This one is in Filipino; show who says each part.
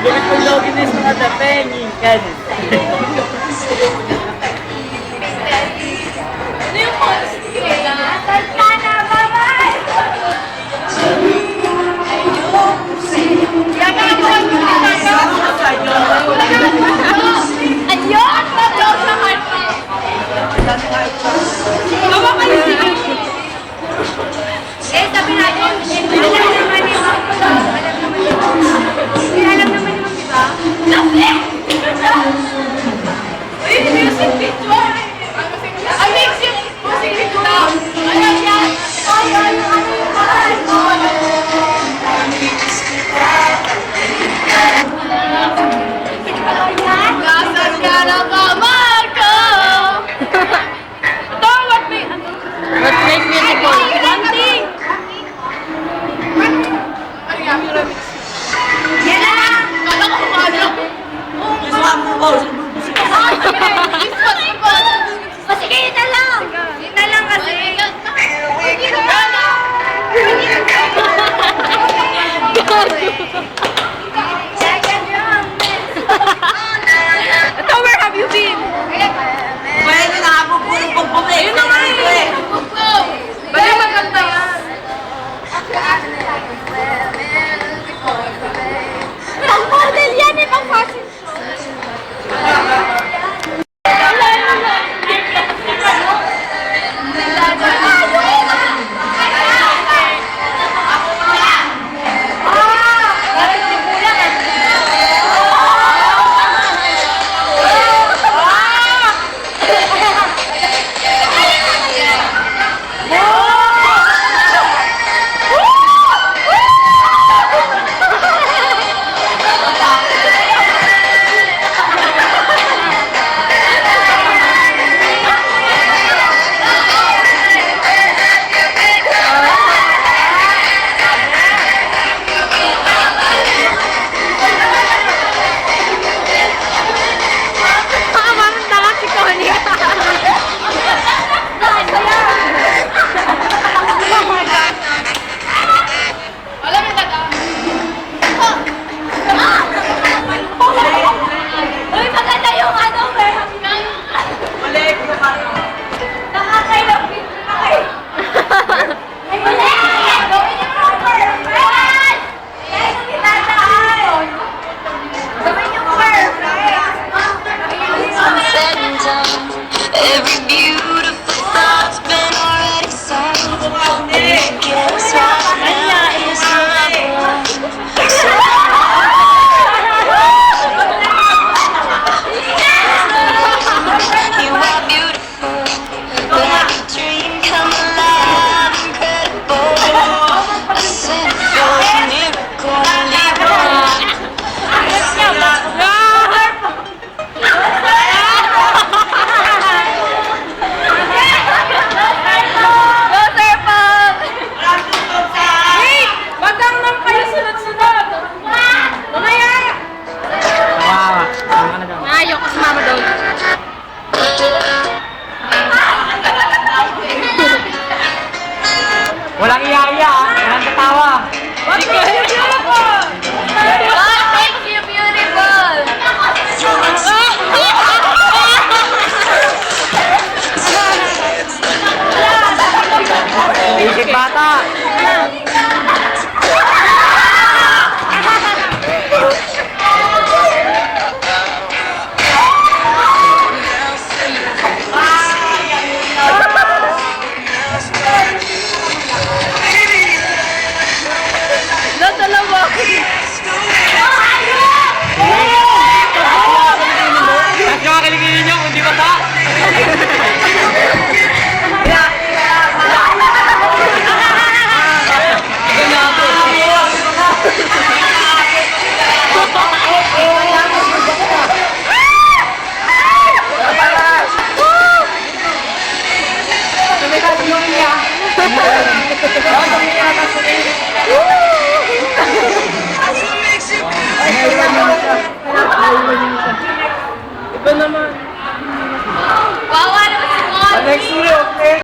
Speaker 1: Tulog ini mga dapengi kan.
Speaker 2: Ano yung monster? Atal ka na, babay! Ayun! Ayun! Bawa kayo sige! Eh, sabi natin, alam naman ni Ma'am. Alam naman ni Ma'am, di ba? Sabi! Uy, music video! Ay, music! Music video! Alam yan! Ay, ay, ay! Nasaan ka na ba, Marco? Ito, what make...
Speaker 1: What make beautiful?
Speaker 2: One thing! Yan na lang! Kala ko kumano. O sige, yun na lang! Yun na lang kasi. Ito, where have you been?
Speaker 1: Pwede na ako puro
Speaker 2: Ayun na nga eh! Bali maganda yan. Pang model yan eh, pang fashion